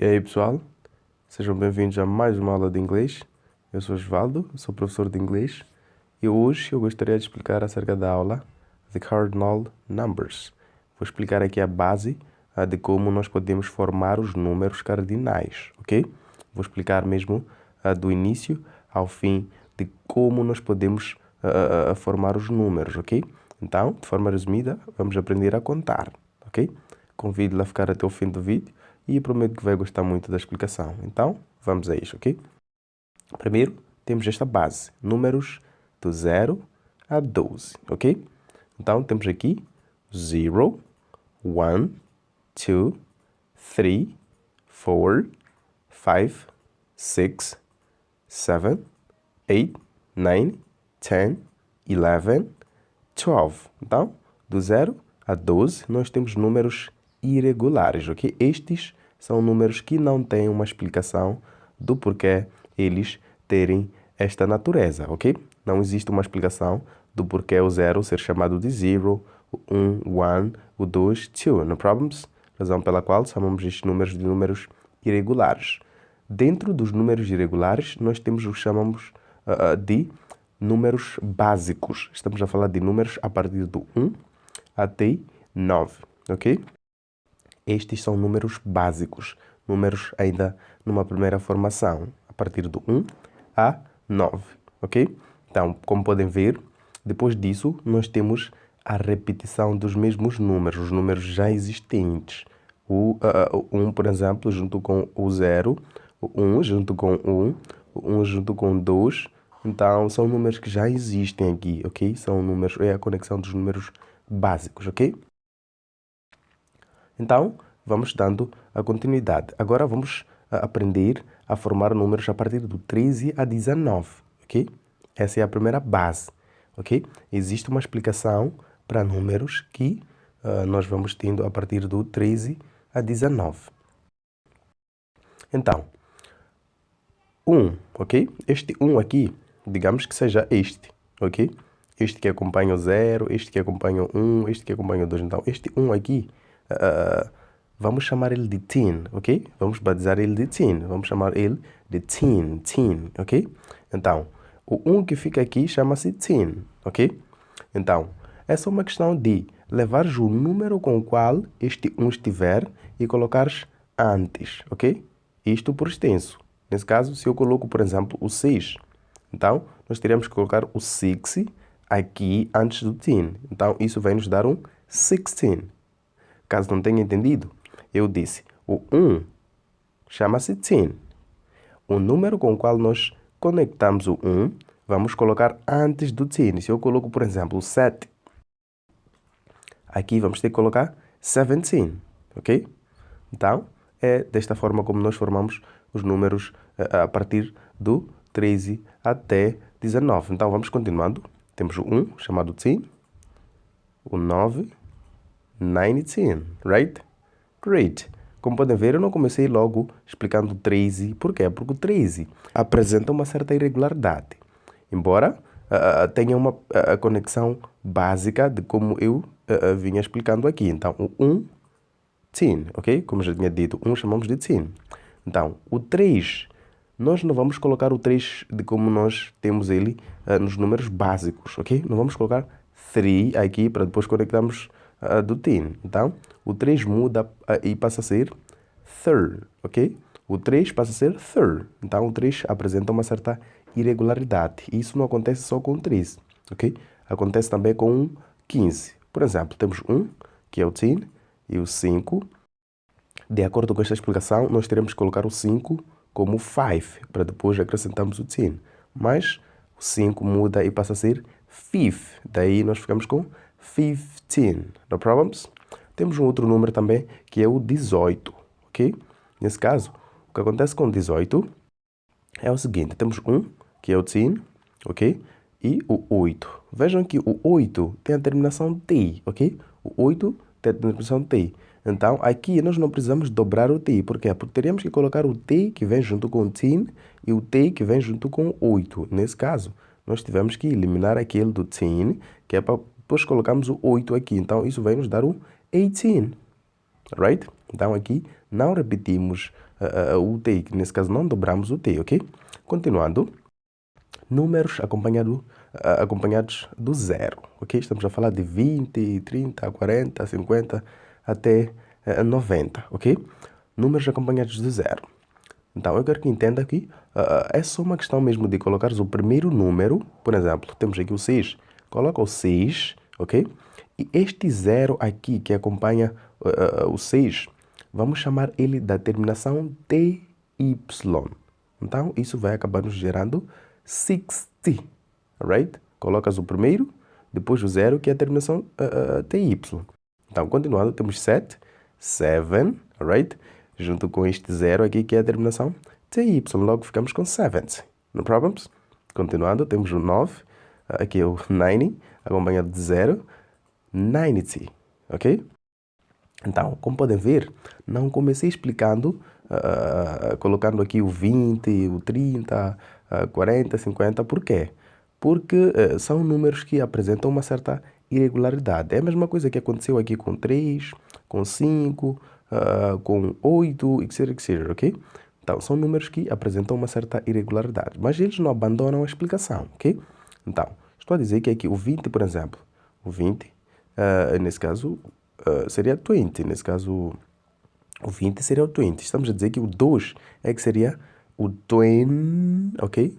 E aí pessoal, sejam bem-vindos a mais uma aula de inglês. Eu sou Osvaldo, sou professor de inglês e hoje eu gostaria de explicar acerca da aula The Cardinal Numbers. Vou explicar aqui a base de como nós podemos formar os números cardinais, ok? Vou explicar mesmo do início ao fim de como nós podemos formar os números, ok? Então, de forma resumida, vamos aprender a contar, ok? Convido-lhe a ficar até o fim do vídeo e prometo que vai gostar muito da explicação. Então, vamos a isso, ok? Primeiro, temos esta base, números do 0 a 12, ok? Então, temos aqui 0, 1, 2, 3, 4, 5, 6, 7, 8, 9, 10, 11, 12. Então, do 0 a 12, nós temos números irregulares, ok? Estes são números que não têm uma explicação do porquê eles terem esta natureza, ok? Não existe uma explicação do porquê o 0 ser chamado de 0, o 1, 1, o 2, 2, no problems? Razão pela qual chamamos estes números de números irregulares. Dentro dos números irregulares, nós temos o que chamamos de números básicos. Estamos a falar de números a partir do 1 até 9, ok? Estes são números básicos, números ainda numa primeira formação, a partir do 1 a 9, ok? Então, como podem ver, depois disso, nós temos a repetição dos mesmos números, os números já existentes. O 1, por exemplo, junto com o 0, o 1 junto com o 1, o 1 junto com o 2. Então, são números que já existem aqui, ok? São números, é a conexão dos números básicos, ok? Então, vamos dando a continuidade. Agora vamos aprender a formar números a partir do 13 a 19, ok? Essa é a primeira base, ok? Existe uma explicação para números que nós vamos tendo a partir do 13 a 19. Então, 1, ok? Este 1 aqui, digamos que seja este, ok? Este que acompanha o 0, este que acompanha o 1, este que acompanha o 2. Então, este 1 aqui, vamos chamar ele de teen, ok? Vamos batizar ele de teen. Vamos chamar ele de teen, ok? Então, o 1 que fica aqui chama-se teen, ok? Então, é só uma questão de levares o número com o qual este 1 estiver e colocares antes, ok? Isto por extenso. Nesse caso, se eu coloco, por exemplo, o 6, então, nós teremos que colocar o 6 aqui antes do teen. Então, isso vai nos dar um 16. Caso não tenha entendido, eu disse, o 1 chama-se teen. O número com o qual nós conectamos o 1, vamos colocar antes do teen. Se eu coloco, por exemplo, o 7, aqui vamos ter que colocar 17, ok? Então, é desta forma como nós formamos os números a partir do 13 até 19. Então, vamos continuando. Temos o 1, chamado teen, o 9, 19, right? Great. Como podem ver, eu não comecei logo explicando o 13. Por quê? Porque o 13 apresenta uma certa irregularidade. Embora tenha uma conexão básica de como eu vinha explicando aqui. Então, o 1, teen, ok? Como já tinha dito, 1 chamamos de teen. Então, o 3, nós não vamos colocar o 3 de como nós temos ele nos números básicos, ok? Não vamos colocar 3 aqui para depois conectarmos do teen. Então, o 3 muda e passa a ser third, ok? O 3 passa a ser third. Então, o 3 apresenta uma certa irregularidade. Isso não acontece só com o 3, ok? Acontece também com o 15. Por exemplo, temos 1, que é o teen, e o 5. De acordo com esta explicação, nós teremos que colocar o 5 como 5, para depois acrescentarmos o teen. Mas o 5 muda e passa a ser fifth. Daí nós ficamos com 15. No problems? Temos um outro número também, que é o 18, ok? Nesse caso, o que acontece com o 18 é o seguinte. Temos 1, que é o teen, ok? E o 8. Vejam que o 8 tem a terminação T, ok? O 8 tem a terminação T. Então, aqui nós não precisamos dobrar o T. Por quê? Porque teríamos que colocar o T que vem junto com o teen e o T que vem junto com o 8. Nesse caso, nós tivemos que eliminar aquele do teen, que é para depois colocamos o 8 aqui. Então, isso vai nos dar o 18. Right? Então, aqui não repetimos o t, que nesse caso não dobramos o t, ok? Continuando, números acompanhados do zero, ok? Estamos a falar de 20, 30, 40, 50 até 90, ok? Números acompanhados do zero. Então, eu quero que entenda que é só uma questão mesmo de colocar o primeiro número. Por exemplo, temos aqui o 6. Coloca o 6, ok? E este zero aqui que acompanha o 6, vamos chamar ele da terminação TY. Então, isso vai acabar nos gerando 60, alright? Colocas o primeiro, depois o zero, que é a terminação TY. Então, continuando, temos 7, alright? Junto com este zero aqui, que é a terminação TY. Logo, ficamos com 70. No problems? Continuando, temos o 9, aqui é o 90, acompanhado de zero, 90, ok? Então, como podem ver, não comecei explicando, colocando aqui o 20, o 30, 40, 50. Por quê? Porque são números que apresentam uma certa irregularidade. É a mesma coisa que aconteceu aqui com 3, com 5, com 8, etc, etc, ok? Então, são números que apresentam uma certa irregularidade, mas eles não abandonam a explicação, ok? Então, estou a dizer que aqui o 20, por exemplo, o 20, nesse caso, seria 20. Nesse caso, o 20 seria o 20. Estamos a dizer que o 2 é que seria o 20, ok?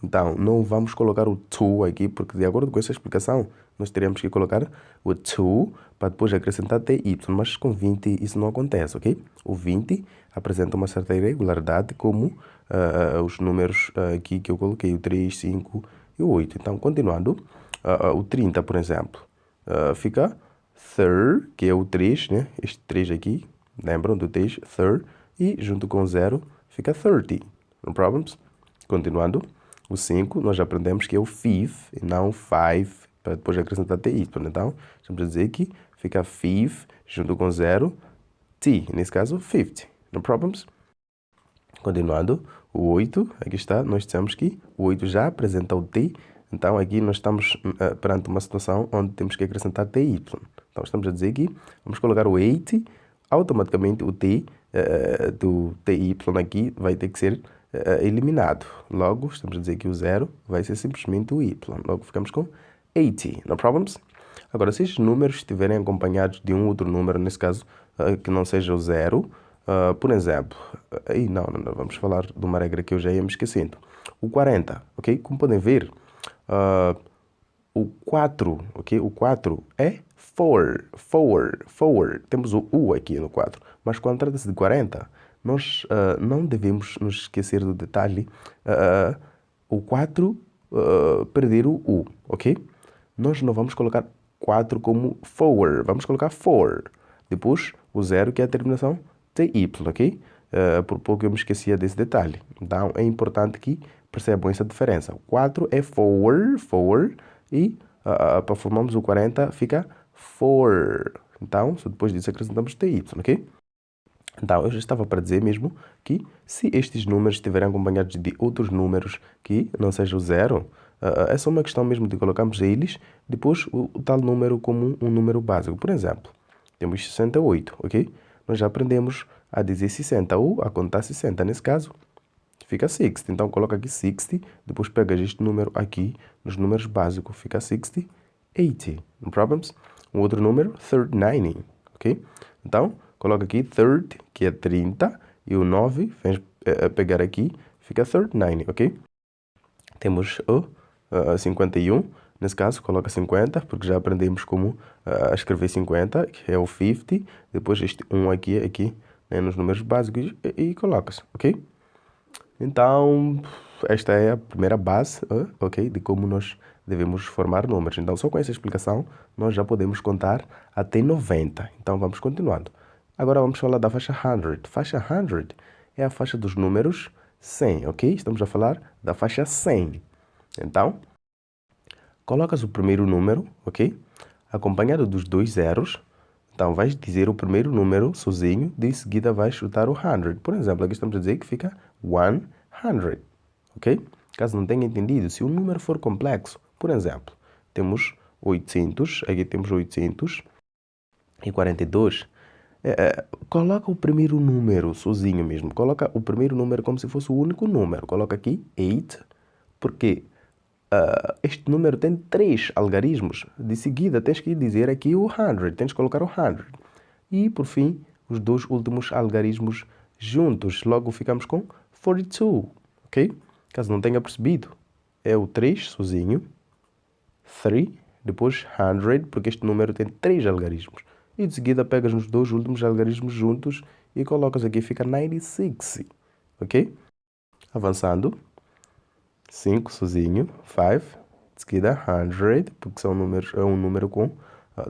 Então, não vamos colocar o 2 aqui, porque de acordo com essa explicação, nós teríamos que colocar o 2 para depois acrescentar TY, mas com 20 isso não acontece, ok? O 20 apresenta uma certa irregularidade, como os números aqui que eu coloquei, o 3, 5 e o 8. Então, continuando, o 30, por exemplo, fica third, que é o 3, né? Este 3 aqui, lembram do 3, third, e junto com o 0 fica 30, no problems? Continuando, o 5 nós já aprendemos que é o fifth e não 5, para depois acrescentar TY. Então, estamos a dizer que fica fifth junto com 0, T, nesse caso 50, no problems? Continuando, o 8, aqui está, nós dissemos que o 8 já apresenta o T, então aqui nós estamos perante uma situação onde temos que acrescentar TY. Então estamos a dizer que vamos colocar o 8, automaticamente o T do TY aqui vai ter que ser eliminado. Logo, estamos a dizer que o 0 vai ser simplesmente o Y. Logo ficamos com 80, no problems? Agora, se estes números estiverem acompanhados de um outro número, nesse caso, que não seja o 0, por exemplo, aí não, vamos falar de uma regra que eu já ia me esquecendo. O 40, ok? Como podem ver, o 4, ok? O 4 é forward. Temos o U aqui no 4. Mas quando trata-se de 40, nós não devemos nos esquecer do detalhe o 4 perder o U, ok? Nós não vamos colocar 4 como forward, vamos colocar for. Depois o 0, que é a terminação TY, ok? Por pouco eu me esquecia desse detalhe. Então é importante que percebam essa diferença. O 4 é forward, e para formarmos o 40 fica for. Então, só depois disso acrescentamos TY, ok? Então, eu já estava para dizer mesmo que se estes números estiverem acompanhados de outros números que não seja o 0, é só uma questão mesmo de colocarmos eles, depois o tal número como um número básico. Por exemplo, temos 68, ok? Nós já aprendemos a dizer 60 ou a contar 60. Nesse caso, fica 60. Então, coloca aqui 60, depois pega este número aqui nos números básicos. Fica 60, 80. No problems? Um outro número, 39, ok? Então, coloca aqui 30, que é 30, e o 9, vem pegar aqui, fica 39, ok? Temos o 51, nesse caso, coloca 50, porque já aprendemos como escrever 50, que é o 50, depois este 1 aqui né, nos números básicos, e coloca-se, ok? Então, esta é a primeira base, ok, de como nós devemos formar números. Então, só com essa explicação, nós já podemos contar até 90. Então, vamos continuando. Agora, vamos falar da faixa 100. Faixa 100 é a faixa dos números 100, ok? Estamos a falar da faixa 100. Então, colocas o primeiro número, ok? Acompanhado dos dois zeros. Então, vais dizer o primeiro número sozinho, de seguida vais chutar o 100. Por exemplo, aqui estamos a dizer que fica 100, ok? Caso não tenha entendido, se o número for complexo, por exemplo, temos 800, aqui temos 842, Coloca o primeiro número sozinho mesmo. Coloca o primeiro número como se fosse o único número. Coloca aqui 8, porque este número tem 3 algarismos. De seguida, tens que dizer aqui o 100. Tens que colocar o 100. E, por fim, os dois últimos algarismos juntos. Logo, ficamos com 42. Ok? Caso não tenha percebido, é o 3 sozinho. 3, depois 100, porque este número tem 3 algarismos. E de seguida pegas os dois últimos algarismos juntos e colocas aqui, fica 96. Ok? Avançando. 5 sozinho, 5, de seguida 100, porque são números, é um número com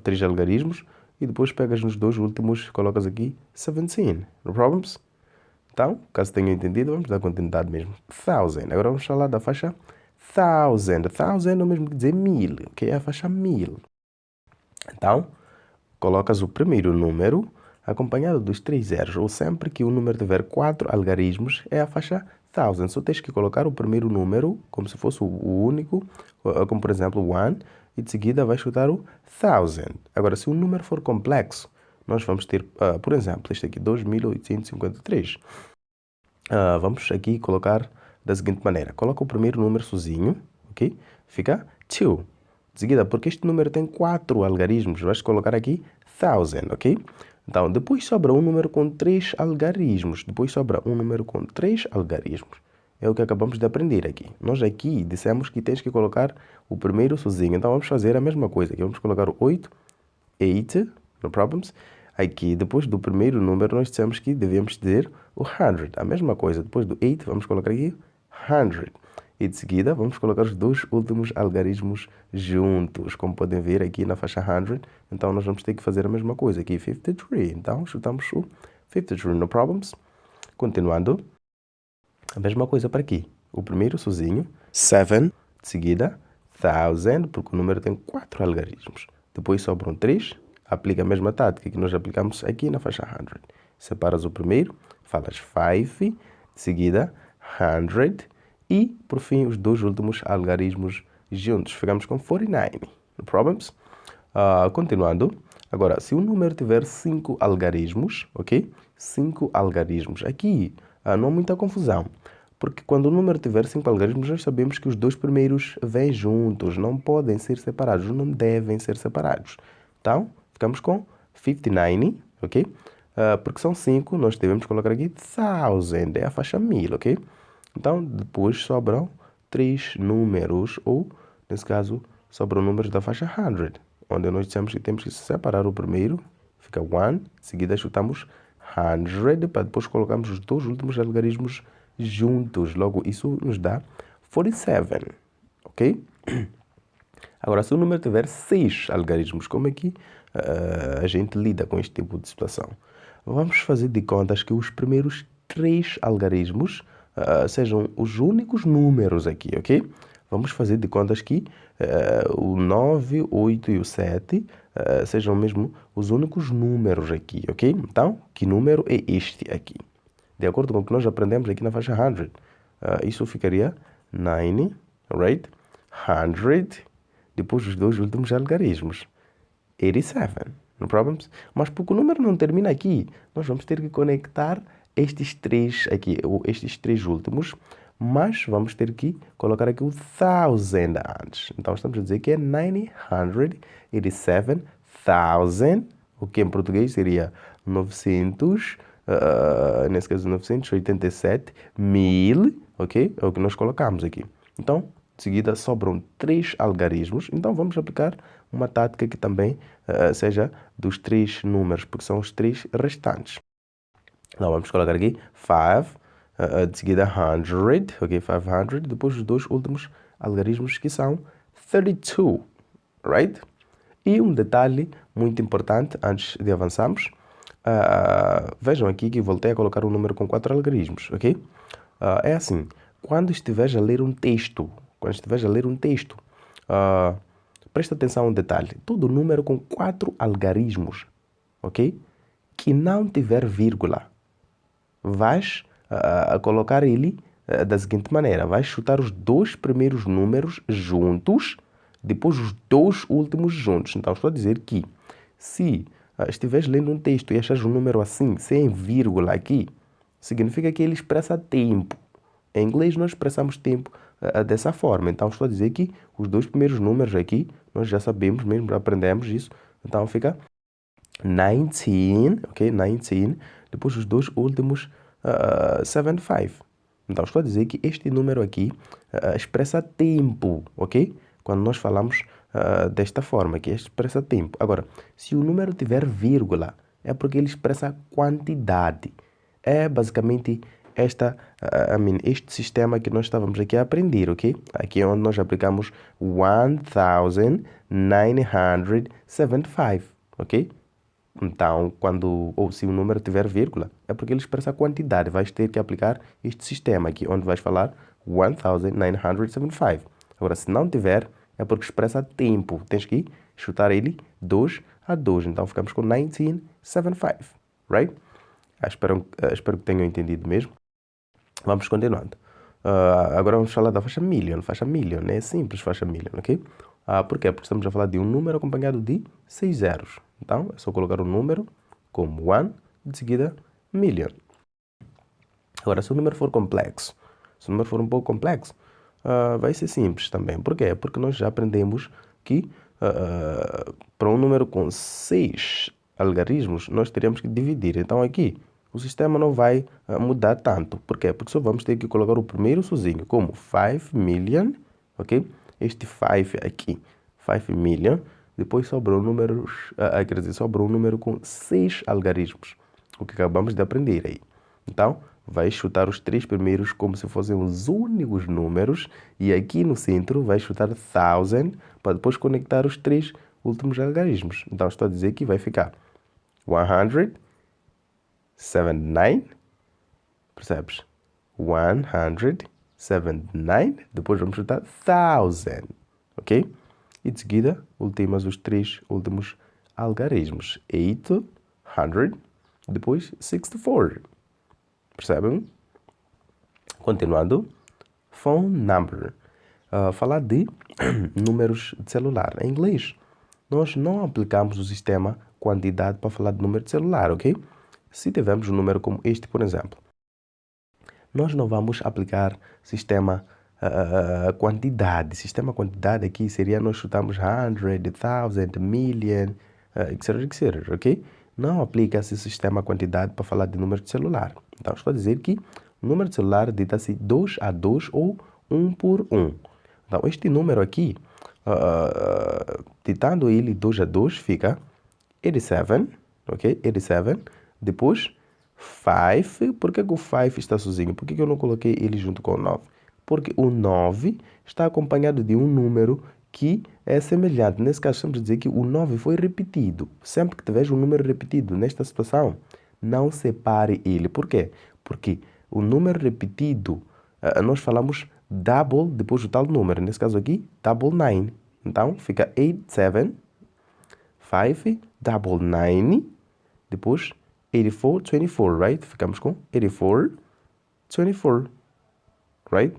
3 algarismos, e depois pegas nos dois últimos e colocas aqui 17, no problems? Então, caso tenham entendido, vamos dar continuidade mesmo. 1000, agora vamos falar da faixa 1000, 1000 é o mesmo que dizer 1000, ok? É a faixa 1000. Então, colocas o primeiro número acompanhado dos 3 zeros, ou sempre que o número tiver 4 algarismos, é a faixa 1000. Só tens que colocar o primeiro número como se fosse o único, como por exemplo 1, e de seguida vais chutar o 1000. Agora, se o número for complexo, nós vamos ter, por exemplo, este aqui, 2853. Vamos aqui colocar da seguinte maneira. Coloca o primeiro número sozinho, ok? Fica 2. De seguida, porque este número tem 4 algarismos, vais colocar aqui 1000, ok? Então, depois sobra um número com 3 algarismos. Depois sobra um número com 3 algarismos. É o que acabamos de aprender aqui. Nós aqui dissemos que tens que colocar o primeiro sozinho. Então, vamos fazer a mesma coisa. Aqui vamos colocar o 8, no problems. Aqui, depois do primeiro número, nós dissemos que devemos dizer o 100. A mesma coisa. Depois do 8, vamos colocar aqui 100. E de seguida, vamos colocar os dois últimos algarismos juntos, como podem ver aqui na faixa 100. Então, nós vamos ter que fazer a mesma coisa aqui, 53. Então, chutamos o 53, no problems. Continuando, a mesma coisa para aqui. O primeiro sozinho, 7. De seguida, 1000, porque o número tem 4 algarismos. Depois sobram 3. Aplica a mesma tática que nós aplicamos aqui na faixa 100. Separas o primeiro, falas 5. De seguida, 100. E, por fim, os dois últimos algarismos juntos. Ficamos com 49. No problems? Continuando. Agora, se o número tiver 5 algarismos, ok? 5 algarismos. Aqui não há muita confusão. Porque quando o número tiver 5 algarismos, nós sabemos que os dois primeiros vêm juntos. Não podem ser separados. Não devem ser separados. Então, ficamos com 59, ok? Porque são 5, nós devemos colocar aqui 1000. É a faixa 1000, ok? Então, depois sobram 3 números, ou, nesse caso, sobram números da faixa 100, onde nós dissemos que temos que separar o primeiro, fica 1, em seguida chutamos 100, para depois colocarmos os dois últimos algarismos juntos. Logo, isso nos dá 47, ok? Agora, se o número tiver 6 algarismos, como é que a gente lida com este tipo de situação? Vamos fazer de contas que os primeiros 3 algarismos sejam os únicos números aqui, ok? Vamos fazer de contas que o 9, o 8 e o 7 sejam mesmo os únicos números aqui, ok? Então, que número é este aqui? De acordo com o que nós aprendemos aqui na faixa 100, isso ficaria 9, right? 100, depois os dois últimos algarismos, 87, no problems? Mas porque o número não termina aqui, nós vamos ter que conectar estes 3 aqui, ou estes 3 últimos, mas vamos ter que colocar aqui o 1000 antes. Então, estamos a dizer que é 987,000, o que em português seria 900, nesse caso 987 mil, ok? É o que nós colocamos aqui. Então, de seguida sobram 3 algarismos, então vamos aplicar uma tática que também seja dos 3 números, porque são os 3 restantes. Então, vamos colocar aqui 5, de seguida 100, ok? 500, depois os dois últimos algarismos que são 32, right? E um detalhe muito importante antes de avançarmos, vejam aqui que voltei a colocar um número com 4 algarismos, ok? É assim, quando estiveres a ler um texto, presta atenção a um detalhe, todo número com 4 algarismos, ok? Que não tiver vírgula, vais colocar ele da seguinte maneira. Vais chutar os 2 primeiros números juntos, depois os 2 últimos juntos. Então, estou a dizer que se estiveres lendo um texto e achas um número assim, sem vírgula aqui, significa que ele expressa tempo. Em inglês nós expressamos tempo dessa forma. Então estou a dizer que os dois primeiros números aqui, nós já sabemos mesmo, já aprendemos isso. Então fica 19, ok? 19. Depois os dois últimos, 75. Então estou a dizer que este número aqui expressa tempo, ok? Quando nós falamos desta forma, que expressa tempo. Agora, se o número tiver vírgula, é porque ele expressa quantidade. É basicamente este sistema que nós estávamos aqui a aprender, ok? Aqui é onde nós aplicamos 1975, ok? Então, se o número tiver vírgula, é porque ele expressa a quantidade. Vais ter que aplicar este sistema aqui, onde vais falar 1975. Agora, se não tiver, é porque expressa tempo. Tens que chutar ele 2 a 2. Então, ficamos com 1975, right? Espero que tenham entendido mesmo. Vamos continuando. Agora vamos falar da faixa million. Faixa million é simples, faixa million, ok? Por quê? Porque estamos a falar de um número acompanhado de 6 zeros. Então, é só colocar o número como 1, de seguida, million. Agora, se o número for complexo, se o número for um pouco complexo, vai ser simples também. Por quê? Porque nós já aprendemos que para um número com 6 algarismos, nós teríamos que dividir. Então, aqui, o sistema não vai mudar tanto. Por quê? Porque só vamos ter que colocar o primeiro sozinho, como 5 million, ok? Este 5 aqui, 5 million. Depois sobrou números, quer dizer, sobrou um número com 6 algarismos, o que acabamos de aprender aí. Então, vai chutar os 3 primeiros como se fossem os únicos números e aqui no centro vai chutar 1000 para depois conectar os 3 últimos algarismos. Então, estou a dizer que vai ficar 179, percebes? 179, depois vamos chutar 1000, ok? E de seguida, ultimas os 3 últimos algarismos. 800, depois 64. Percebem? Continuando. Phone number. Falar de números de celular. Em inglês, nós não aplicamos o sistema quantidade para falar de número de celular, ok? Se tivermos um número como este, por exemplo, nós não vamos aplicar sistema quantidade. Sistema quantidade aqui seria nós chutamos 100, 1000, million, etc, etc, ok? Não aplica esse sistema quantidade para falar de número de celular. Então, estou a dizer que o número de celular dita-se 2 a 2 ou 1 por 1. Então, este número aqui, ditando ele 2 a 2, fica 87, ok? 87. Depois, 5. Por que o 5 está sozinho? Por que eu não coloquei ele junto com o 9? Porque o 9 está acompanhado de um número que é semelhante. Nesse caso, estamos a dizer que o 9 foi repetido. Sempre que tiveres um número repetido nesta situação, não separe ele. Por quê? Porque o número repetido, nós falamos double depois do tal número. Nesse caso aqui, double 9. Então, fica 87, 5, double 9, depois 84, 24, right? Ficamos com 84, 24, right?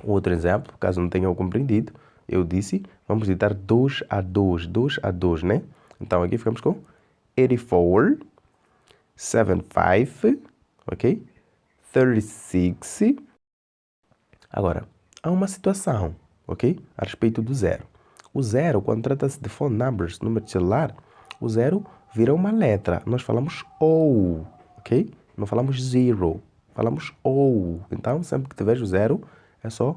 Outro exemplo, caso não tenham compreendido, eu disse, vamos ditar 2 a 2, 2 a 2, né? Então aqui ficamos com 84, 75, ok? 36. Agora, há uma situação, ok? A respeito do zero. O zero, quando trata-se de phone numbers, número de celular, o zero vira uma letra. Nós falamos O, ok? Não falamos zero, falamos O. Então, sempre que tiveres o zero, é só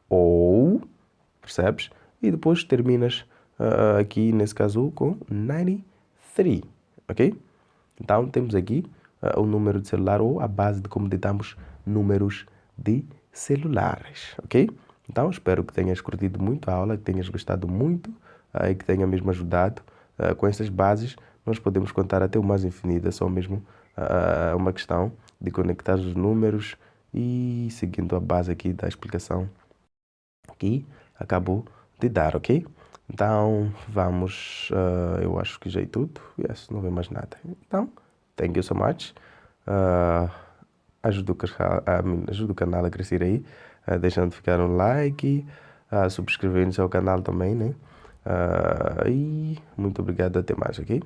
O, percebes? E depois terminas aqui, nesse caso, com 93, ok? Então, temos aqui o número de celular ou a base de como ditamos números de celulares, ok? Então, espero que tenhas curtido muito a aula, que tenhas gostado muito e que tenha mesmo ajudado. Com estas bases, nós podemos contar até o mais infinito, é só mesmo uma questão de conectar os números e seguindo a base aqui da explicação que acabou de dar, ok? Então, vamos, eu acho que já é tudo, yes, não vem mais nada. Então, thank you so much. Ajuda o canal a crescer aí, deixando de ficar um like, subscrevendo-se ao canal também, né? E muito obrigado, até mais, ok?